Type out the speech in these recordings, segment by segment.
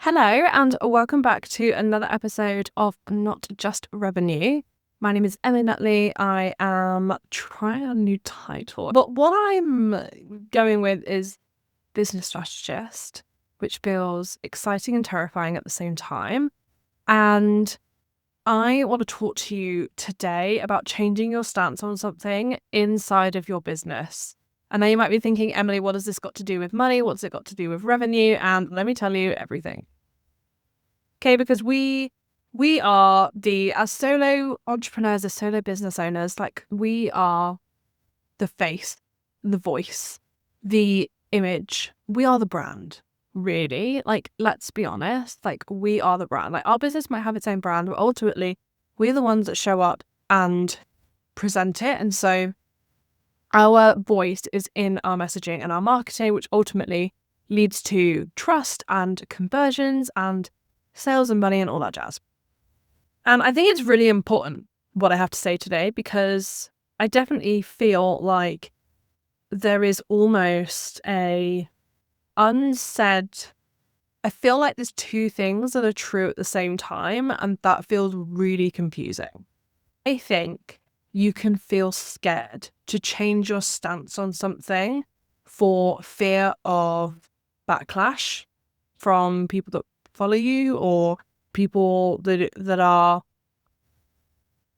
Hello, and welcome back to another episode of Not Just Revenue. My name is Emily Nutley. I am trying a new title, but what I'm going with is business strategist, which feels exciting and terrifying at the same time. And I want to talk to you today about changing your stance on something inside of your business. And now you might be thinking, Emily, what has this got to do with money? What's it got to do with revenue? And let me tell you everything. Okay, because we are as solo entrepreneurs, as solo business owners, like we are the face, the voice, the image. We are the brand, really. Like, let's be honest, like we are the brand. Like our business might have its own brand, but ultimately we're the ones that show up and present it. And so our voice is in our messaging and our marketing, which ultimately leads to trust and conversions and sales and money and all that jazz. And I think it's really important what I have to say today, because I definitely feel like there is almost a unsaid, I feel like there's two things that are true at the same time, and that feels really confusing. I think you can feel scared to change your stance on something for fear of backlash from people that follow you or people that are,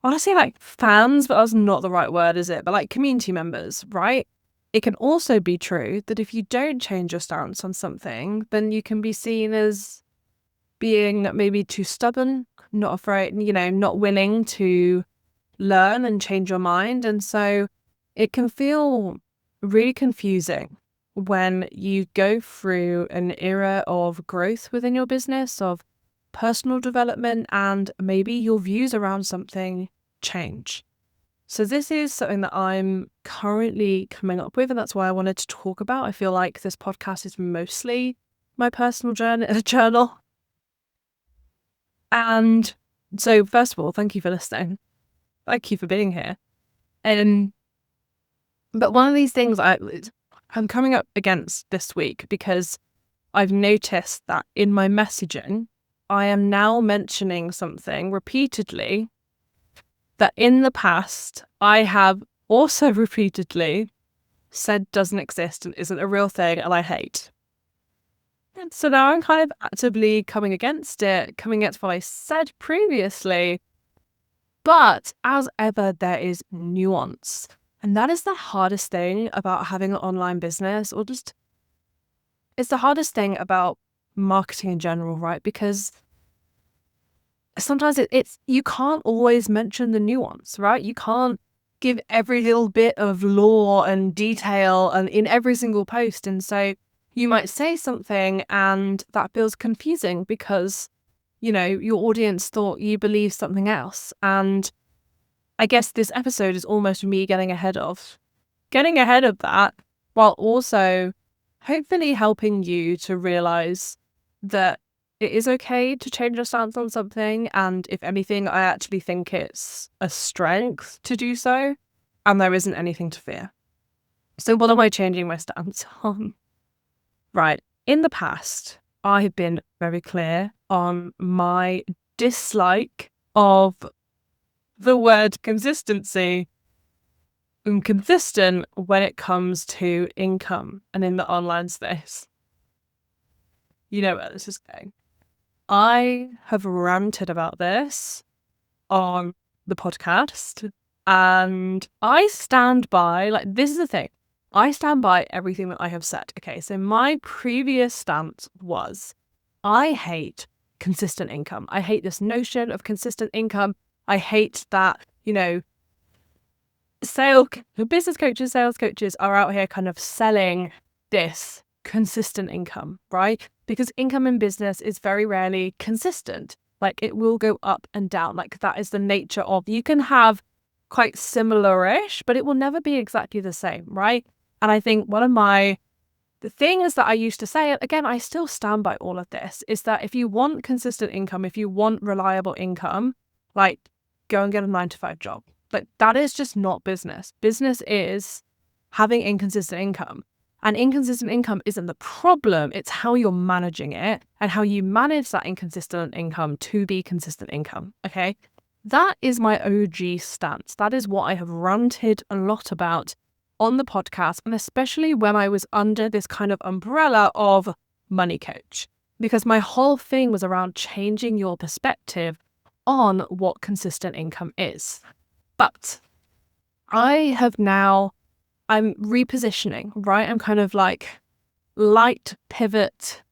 I want to say like fans, but that's not the right word, is it? But like community members, right? It can also be true that if you don't change your stance on something, then you can be seen as being maybe too stubborn, not afraid, not willing to learn and change your mind. And so it can feel really confusing when you go through an era of growth within your business, of personal development, and maybe your views around something change. So this is something that I'm currently coming up with, and that's why I wanted to talk about. I feel like this podcast is mostly my personal journal. And so first of all, thank you for listening. Thank you for being here. But one of these things I'm coming up against this week, because I've noticed that in my messaging, I am now mentioning something repeatedly that in the past I have also repeatedly said doesn't exist and isn't a real thing and I hate. And so now I'm kind of actively coming against what I said previously. But as ever, there is nuance. And that is the hardest thing about having an online business, or just, it's the hardest thing about marketing in general, right? Because sometimes it's you can't always mention the nuance, right? You can't give every little bit of lore and detail and in every single post. And so you might say something and that feels confusing because, your audience thought you believed something else. And I guess this episode is almost me getting ahead of that, while also hopefully helping you to realize that it is okay to change your stance on something. And if anything, I actually think it's a strength to do so, and there isn't anything to fear. So what am I changing my stance on? Right. In the past, I have been very clear on my dislike of the word consistency and consistent when it comes to income and in the online space. You know where this is going. I have ranted about this on the podcast, and I stand by, this is the thing. I stand by everything that I have said. Okay, so my previous stance was, I hate consistent income. I hate this notion of consistent income. I hate that, business coaches, sales coaches are out here kind of selling this consistent income, right? Because income in business is very rarely consistent. Like, it will go up and down. Like, that is the nature of, you can have quite similar-ish, but it will never be exactly the same, right? And I think the things that I used to say, again, I still stand by all of this, is that if you want consistent income, if you want reliable income, like, go and get a 9-to-5 job. Like, that is just not business. Business is having inconsistent income. And inconsistent income isn't the problem. It's how you're managing it and how you manage that inconsistent income to be consistent income. Okay. That is my OG stance. That is what I have ranted a lot about on the podcast, and especially when I was under this kind of umbrella of money coach, because my whole thing was around changing your perspective on what consistent income is. But I'm repositioning, right? I'm kind of like light pivot,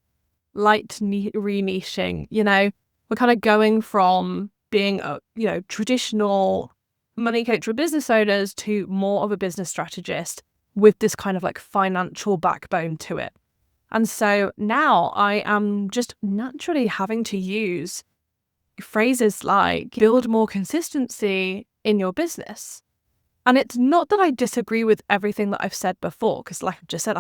light re-niching, we're kind of going from being a, traditional money coach for business owners to more of a business strategist with this kind of like financial backbone to it. And so now I am just naturally having to use phrases like build more consistency in your business. And it's not that I disagree with everything that I've said before, because like I've just said,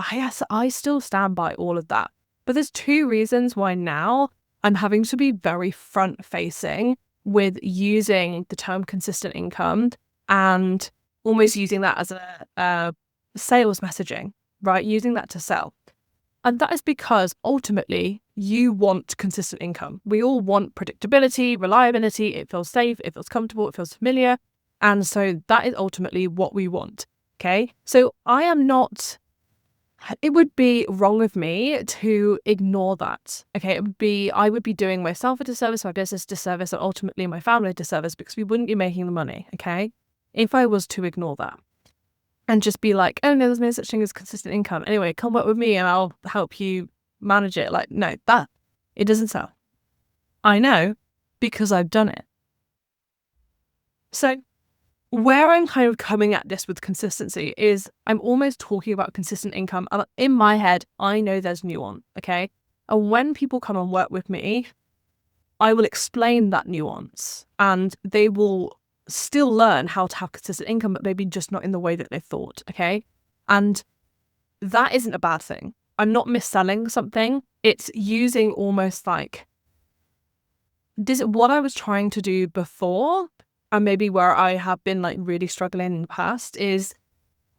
I still stand by all of that. But there's two reasons why now I'm having to be very front-facing with using the term consistent income and almost using that as a sales messaging, right? Using that to sell. And that is because ultimately you want consistent income. We all want predictability, reliability. It feels safe, it feels comfortable, it feels familiar. And so that is ultimately what we want. Okay. So it would be wrong of me to ignore that. Okay. I would be doing myself a disservice, my business disservice, and ultimately my family a disservice, because we wouldn't be making the money. Okay. If I was to ignore that and just be like, oh no, there's no such thing as consistent income. Anyway, come work with me and I'll help you manage it. Like, no, it doesn't sell. I know, because I've done it. So where I'm kind of coming at this with consistency is I'm almost talking about consistent income. And in my head, I know there's nuance, okay? And when people come and work with me, I will explain that nuance and they will still learn how to have consistent income, but maybe just not in the way that they thought, okay? And that isn't a bad thing. I'm not mis-selling something. It's using almost like what I was trying to do before, and maybe where I have been like really struggling in the past, is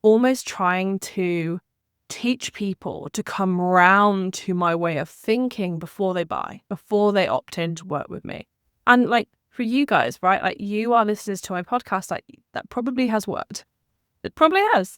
almost trying to teach people to come round to my way of thinking before they buy, before they opt in to work with me. And like for you guys, right? Like you are listeners to my podcast, like that probably has worked. It probably has.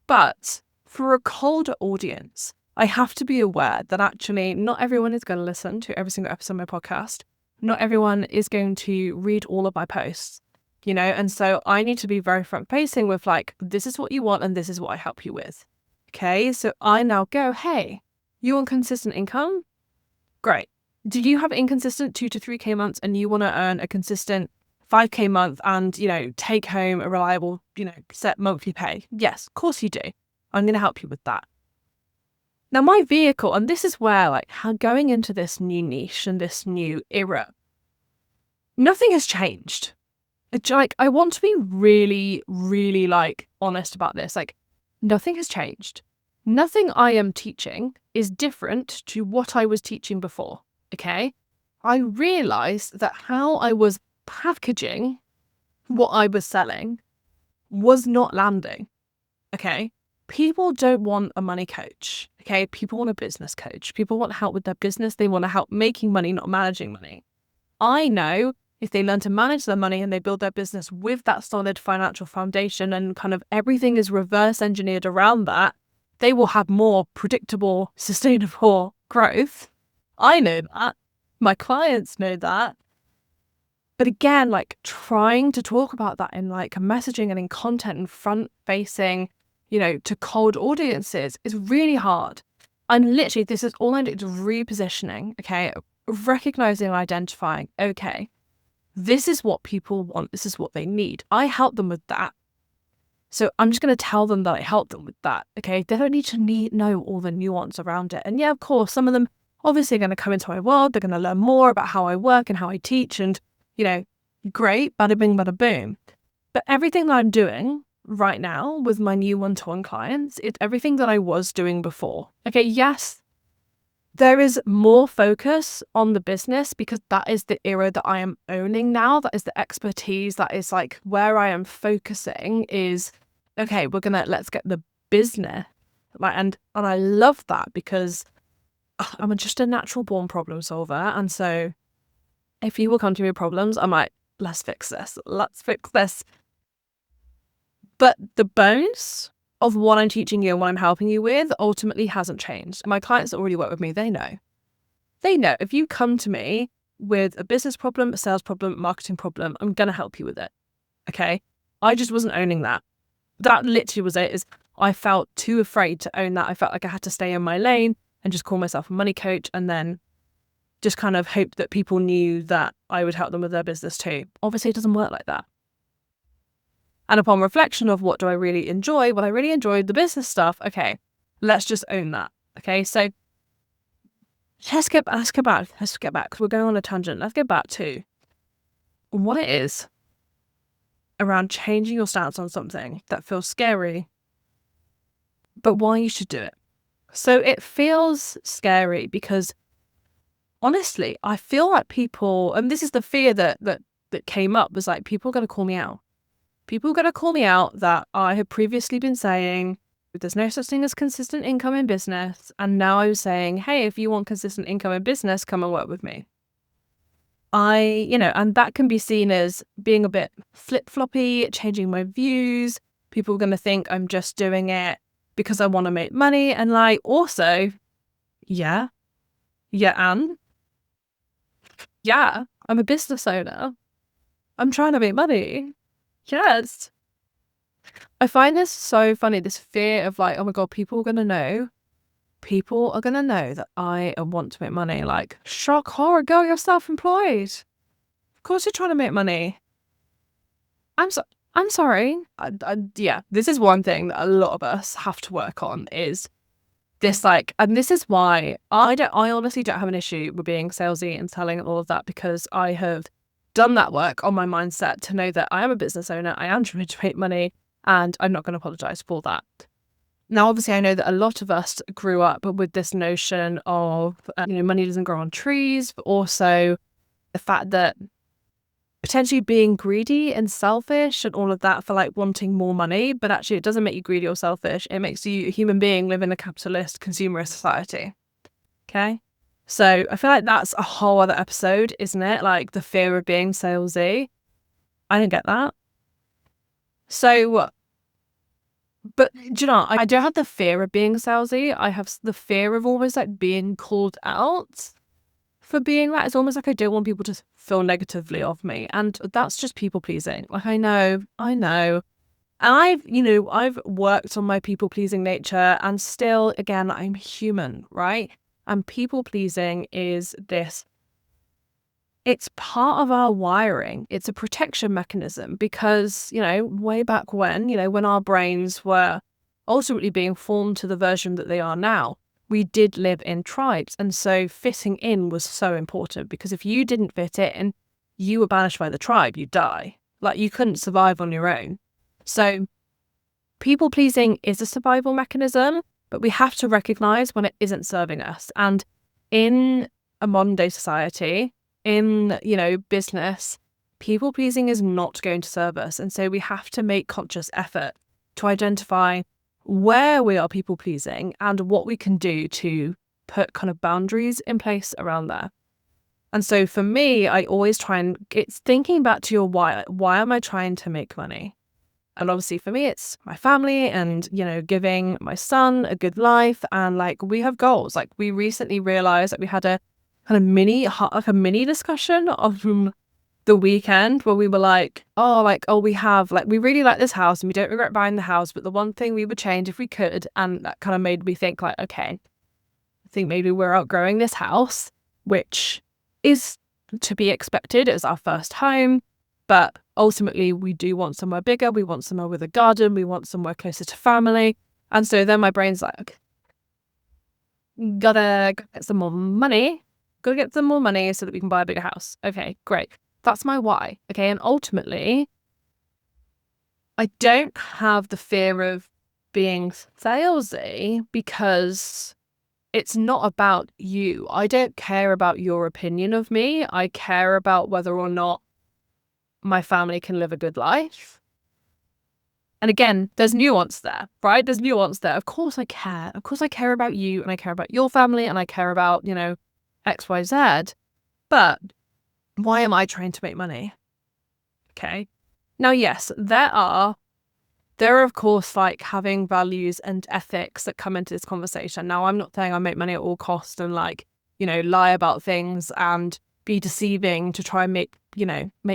But for a colder audience, I have to be aware that actually not everyone is going to listen to every single episode of my podcast. Not everyone is going to read all of my posts, and so I need to be very front facing with like, this is what you want and this is what I help you with. Okay. So I now go, hey, you want consistent income? Great. Do you have inconsistent 2 to 3K months and you want to earn a consistent 5K month and, take home a reliable, set monthly pay? Yes, of course you do. I'm going to help you with that. Now, my vehicle, and this is where like how going into this new niche and this new era, nothing has changed. It's like, I want to be really, really like honest about this. Like nothing has changed. Nothing I am teaching is different to what I was teaching before. Okay. I realized that how I was packaging what I was selling was not landing. Okay. People don't want a money coach. Okay. People want a business coach. People want help with their business. They want to help making money, not managing money. I know if they learn to manage their money and they build their business with that solid financial foundation and kind of everything is reverse engineered around that, they will have more predictable, sustainable growth. I know that. My clients know that. But again, like trying to talk about that in like messaging and in content and front facing, to cold audiences is really hard. And literally, this is all I do, is repositioning, okay? Recognizing and identifying, okay, this is what people want. This is what they need. I help them with that. So I'm just going to tell them that I help them with that, okay? They don't need to know all the nuance around it. And yeah, of course, some of them obviously are going to come into my world. They're going to learn more about how I work and how I teach and, great, bada bing, bada boom. But everything that I'm doing right now with my new one-to-one clients, it's everything that I was doing before. Okay, yes, there is more focus on the business because that is the era that I am owning now. That is the expertise. That is like where I am focusing is, okay, let's get the business Like, and I love that because I'm just a natural born problem solver. And so if you will come to me with problems, I'm like, let's fix this. Let's fix this. But the bones of what I'm teaching you and what I'm helping you with ultimately hasn't changed. My clients that already work with me, they know. They know if you come to me with a business problem, a sales problem, marketing problem, I'm going to help you with it. Okay. I just wasn't owning that. That literally was it. Is I felt too afraid to own that. I felt like I had to stay in my lane and just call myself a money coach and then just kind of hope that people knew that I would help them with their business too. Obviously, it doesn't work like that. And upon reflection of what do I really enjoy? Well, I really enjoyed the business stuff. Okay, let's just own that. Okay, so let's get back. Let's get back because we're going on a tangent. Let's get back to what it is around changing your stance on something that feels scary, but why you should do it. So it feels scary because honestly, I feel like people, and this is the fear that came up, was like, people are going to call me out. People are going to call me out that I had previously been saying there's no such thing as consistent income in business. And now I'm saying, hey, if you want consistent income in business, come and work with me. And that can be seen as being a bit flip-floppy, changing my views. People are going to think I'm just doing it because I want to make money. And like, also, yeah, I'm a business owner. I'm trying to make money. Yes. I find this so funny, this fear of like, oh my God, people are going to know. People are going to know that I want to make money. Like, shock, horror, girl, you're self-employed. Of course you're trying to make money. I'm sorry. This is one thing that a lot of us have to work on is this, like, and this is why I honestly don't have an issue with being salesy and selling and all of that, because I have done that work on my mindset to know that I am a business owner, I am trying to make money, and I'm not going to apologize for that. Now, obviously, I know that a lot of us grew up with this notion of, money doesn't grow on trees, but also the fact that potentially being greedy and selfish and all of that for like wanting more money, but actually it doesn't make you greedy or selfish. It makes you a human being live in a capitalist consumerist society. Okay. So I feel like that's a whole other episode, isn't it? Like the fear of being salesy. I don't get that. So, but do you know, I don't have the fear of being salesy. I have the fear of almost like being called out for being that. It's almost like I don't want people to feel negatively of me. And that's just people pleasing. Like, I know. And I've worked on my people pleasing nature, and still, again, I'm human, right? And people pleasing is this, it's part of our wiring. It's a protection mechanism because, way back when, when our brains were ultimately being formed to the version that they are now, we did live in tribes. And so fitting in was so important, because if you didn't fit in, you were banished by the tribe, you die. Like, you couldn't survive on your own. So people pleasing is a survival mechanism, but we have to recognize when it isn't serving us. And in a modern day society, in, business, people pleasing is not going to serve us. And so we have to make conscious effort to identify where we are people pleasing and what we can do to put kind of boundaries in place around there. And so for me, I always it's thinking back to your why. Why am I trying to make money? And obviously for me, it's my family and, giving my son a good life. And like, we have goals. Like, we recently realized that we had a kind of mini discussion on the weekend where we were like, we really like this house and we don't regret buying the house, but the one thing we would change if we could. And that kind of made me think like, okay, I think maybe we're outgrowing this house, which is to be expected. It was our first home, but ultimately we do want somewhere bigger. We want somewhere with a garden. We want somewhere closer to family. And so then my brain's like, okay, gotta get some more money. Gotta get some more money so that we can buy a bigger house. Okay, great. That's my why. Okay. And ultimately, I don't have the fear of being salesy because it's not about you. I don't care about your opinion of me. I care about whether or not my family can live a good life. And again, there's nuance there, right? There's nuance there. Of course I care. Of course I care about you and I care about your family and I care about, X, Y, Z. But why am I trying to make money? Okay. Now, yes, there are of course like having values and ethics that come into this conversation. Now, I'm not saying I make money at all costs and like, lie about things and be deceiving to try and make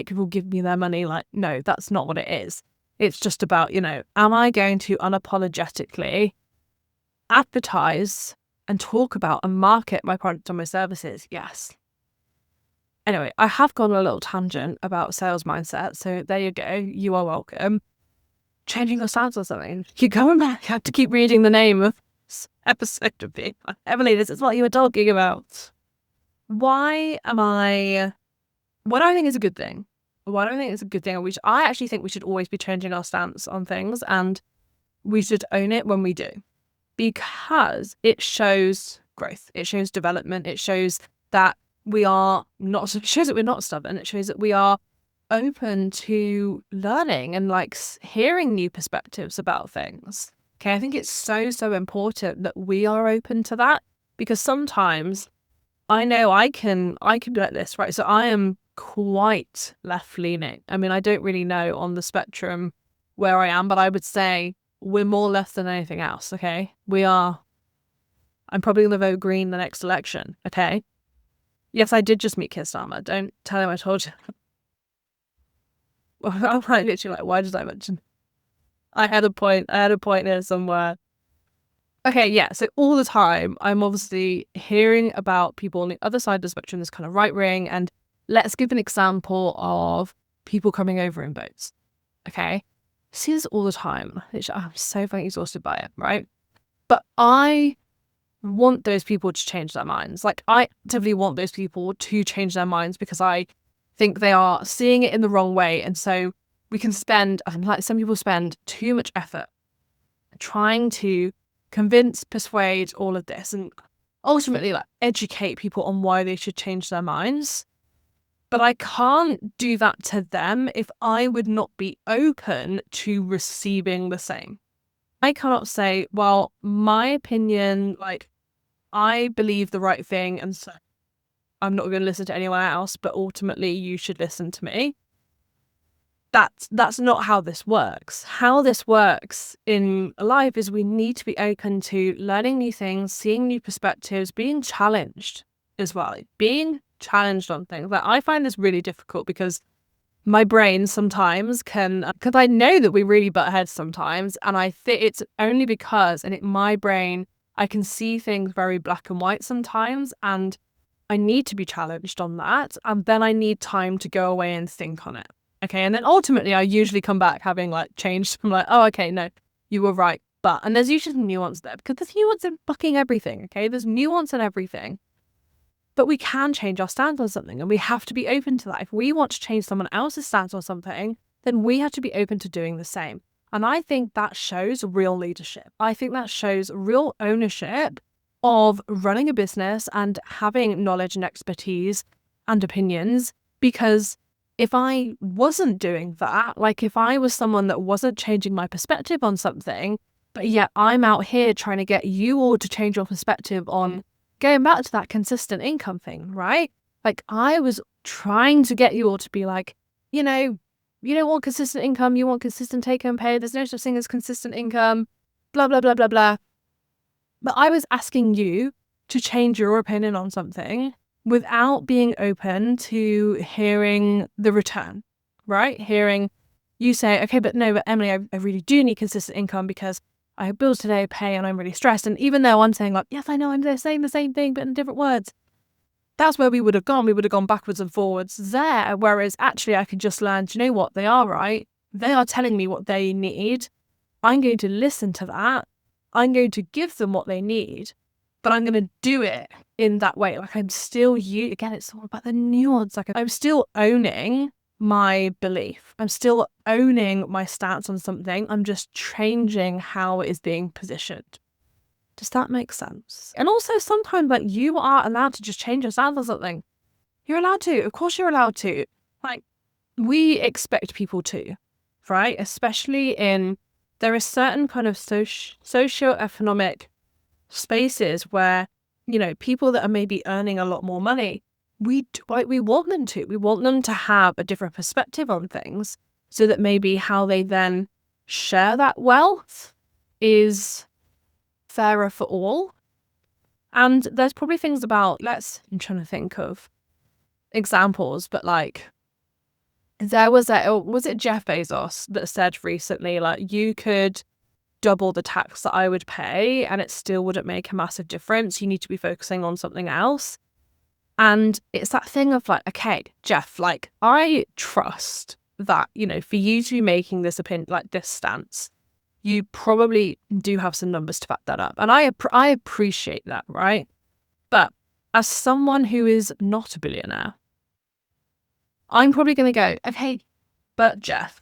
people give me their money. Like, no, that's not what it is. It's just about, am I going to unapologetically advertise and talk about and market my product or my services? Yes. Anyway, I have gone on a little tangent about sales mindset. So there you go. You are welcome. Changing your stance or something. You're going back. You have to keep reading the name of this episode of being like, Emily, this is what you were talking about. What do I think is a good thing? Why do I think it's a good thing? I actually think we should always be changing our stance on things and we should own it when we do. Because it shows growth. It shows development. It shows that we're not stubborn. It shows that we are open to learning and like hearing new perspectives about things. Okay, I think it's so important that we are open to that, because sometimes I know I can be like this, right? So I am quite left leaning. I mean, I don't really know on the spectrum where I am, but I would say we're more left than anything else. Okay, I'm probably going to vote Green the next election. Okay. Yes, I did just meet Keir Starmer. Don't tell him I told you. Well, I'm like literally like, why did I mention? I had a point here somewhere. Okay, yeah. So all the time, I'm obviously hearing about people on the other side of the spectrum, this kind of right wing. And let's give an example of people coming over in boats. Okay, I see this all the time. I'm so fucking exhausted by it, right? But I want those people to change their minds. Like, I actively want those people to change their minds because I think they are seeing it in the wrong way. And so we can some people spend too much effort trying to convince, persuade, all of this, and ultimately like educate people on why they should change their minds. But I can't do that to them if I would not be open to receiving the same. I cannot say, well, my opinion, like, I believe the right thing, and so I'm not going to listen to anyone else, but ultimately you should listen to me. That's not how this works. How this works in life is we need to be open to learning new things, seeing new perspectives, being challenged as well. Being challenged on things. Like, I find this really difficult because my brain sometimes because I know that we really butt heads sometimes, and I think it's only because my brain, I can see things very black and white sometimes, and I need to be challenged on that, and then I need time to go away and think on it. Okay, and then ultimately I usually come back having like changed. I'm like, oh, okay, no, you were right. And there's usually nuance there, because there's nuance in fucking everything, okay? There's nuance in everything. But we can change our stance on something, and we have to be open to that. If we want to change someone else's stance on something, then we have to be open to doing the same. And I think that shows real leadership. I think that shows real ownership of running a business and having knowledge and expertise and opinions. Because if I wasn't doing that, like if I was someone that wasn't changing my perspective on something, but yet I'm out here trying to get you all to change your perspective on going back to that consistent income thing, right? Like, I was trying to get you all to be like, you don't want consistent income, you want consistent take-home pay, there's no such thing as consistent income, blah, blah, blah, blah, blah. But I was asking you to change your opinion on something without being open to hearing the return, right? Hearing you say, okay, but Emily, I really do need consistent income because I have bills today, pay, and I'm really stressed. And even though I'm saying like, yes, I know I'm saying the same thing, but in different words, that's where we would have gone. We would have gone backwards and forwards there. Whereas actually I could just learn, do you know what? They are right. They are telling me what they need. I'm going to listen to that. I'm going to give them what they need, but I'm going to do it in that way. Like, I'm still again, it's all about the nuance. Like, I'm still owning my belief. I'm still owning my stance on something. I'm just changing how it is being positioned. Does that make sense? And also sometimes like you are allowed to just change your stance on something. You're allowed to. Of course you're allowed to. Like, we expect people to, right? Especially in there are certain kind of socio-economic spaces where, people that are maybe earning a lot more money, we want them to. We want them to have a different perspective on things so that maybe how they then share that wealth is fairer for all. And there's probably things about, I'm trying to think of examples, but like, was it Jeff Bezos that said recently, like, you could double the tax that I would pay and it still wouldn't make a massive difference. You need to be focusing on something else. And it's that thing of like, okay, Jeff, like, I trust that, for you to be making this opinion, like this stance, you probably do have some numbers to back that up. And I appreciate that, right? But as someone who is not a billionaire, I'm probably going to go, okay, but Jeff,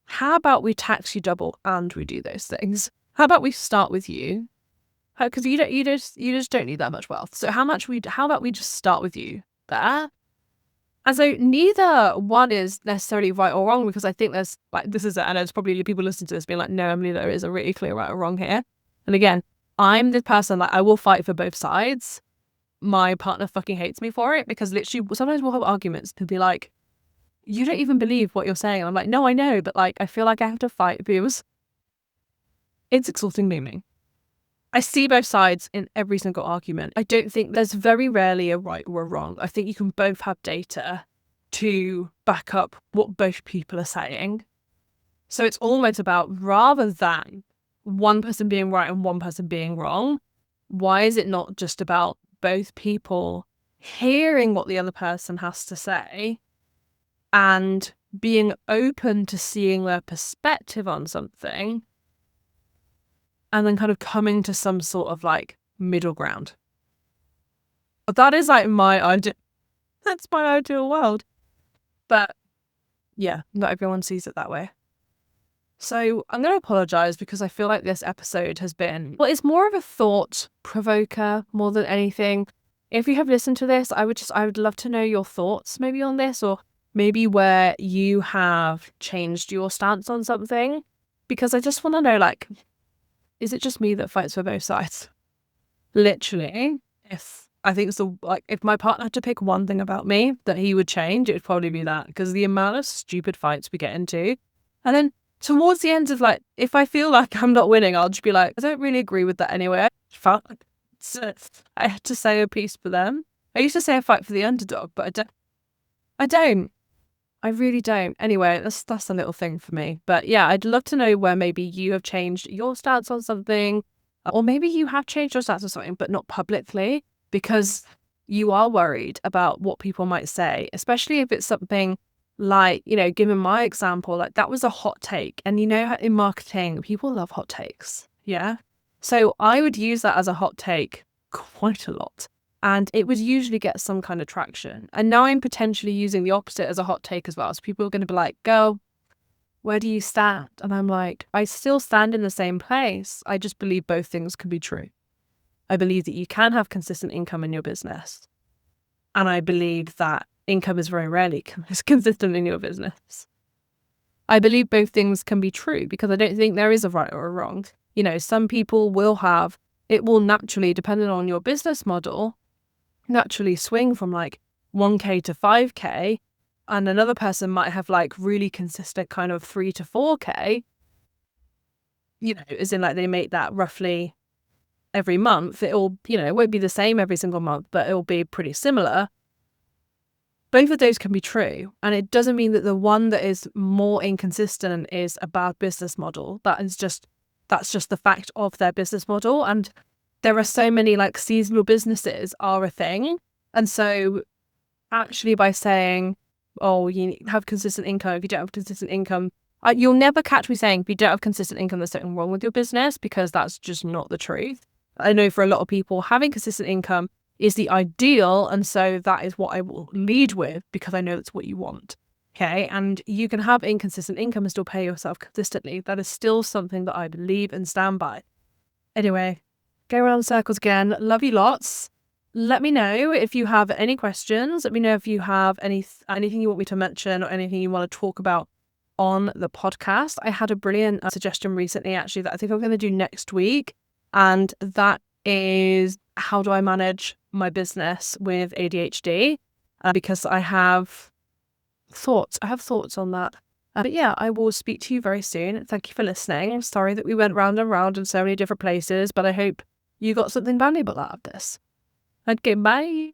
how about we tax you double and we do those things? How about we start with you? Because you just don't need that much wealth. So how about we just start with you there? And so neither one is necessarily right or wrong, because I think there's and there's probably people listening to this being like, no, Emily, there is a really clear right or wrong here. And again, I'm the person, like, I will fight for both sides. My partner fucking hates me for it, because literally sometimes we'll have arguments to be like, you don't even believe what you're saying. And I'm like, no, I know, but like, I feel like I have to fight because it's exhausting me. I see both sides in every single argument. I don't think there's very rarely a right or a wrong. I think you can both have data to back up what both people are saying. So it's almost about, rather than one person being right and one person being wrong, why is it not just about both people hearing what the other person has to say and being open to seeing their perspective on something, and then kind of coming to some sort of like middle ground? That is like my idea. That's my ideal world. But yeah, not everyone sees it that way. So I'm going to apologize, because I feel like this episode has been, well, it's more of a thought provoker more than anything. If you have listened to this, I would love to know your thoughts maybe on this, or maybe where you have changed your stance on something, because I just want to know, like, is it just me that fights for both sides? Literally, if my partner had to pick one thing about me that he would change, it would probably be that, because the amount of stupid fights we get into. And then towards the end of, like, if I feel like I'm not winning, I'll just be like, I don't really agree with that anyway. So I had to say a piece for them. I used to say I fight for the underdog, but I don't. I really don't. Anyway, that's a little thing for me. But yeah, I'd love to know where maybe you have changed your stance on something, or maybe you have changed your stance on something, but not publicly, because you are worried about what people might say, especially if it's something like, given my example, like, that was a hot take. And in marketing, people love hot takes. Yeah. So I would use that as a hot take quite a lot, and it would usually get some kind of traction. And now I'm potentially using the opposite as a hot take as well. So people are going to be like, girl, where do you stand? And I'm like, I still stand in the same place. I just believe both things can be true. I believe that you can have consistent income in your business. And I believe that income is very rarely consistent in your business. I believe both things can be true, because I don't think there is a right or a wrong. Some people it will naturally, depending on your business model, naturally swing from like 1K to 5K, and another person might have like really consistent kind of 3 to 4K, as in like they make that roughly every month. It won't be the same every single month, but it'll be pretty similar. Both of those can be true. And it doesn't mean that the one that is more inconsistent is a bad business model. That's just the fact of their business model. And there are so many like seasonal businesses are a thing. And so actually by saying, oh, you have consistent income, if you don't have consistent income, you'll never catch me saying, if you don't have consistent income, there's something wrong with your business, because that's just not the truth. I know for a lot of people, having consistent income is the ideal. And so that is what I will lead with, because I know that's what you want. Okay. And you can have inconsistent income and still pay yourself consistently. That is still something that I believe and stand by. Anyway, go around in circles again. Love you lots. Let me know if you have any questions. Let me know if you have anything you want me to mention or anything you want to talk about on the podcast. I had a brilliant suggestion recently, actually, that I think I'm going to do next week. And that is, how do I manage my business with ADHD? Because I have thoughts on that. But yeah, I will speak to you very soon. Thank you for listening. I'm sorry that we went round and round in so many different places, but I hope you got something valuable out of this. Okay, bye.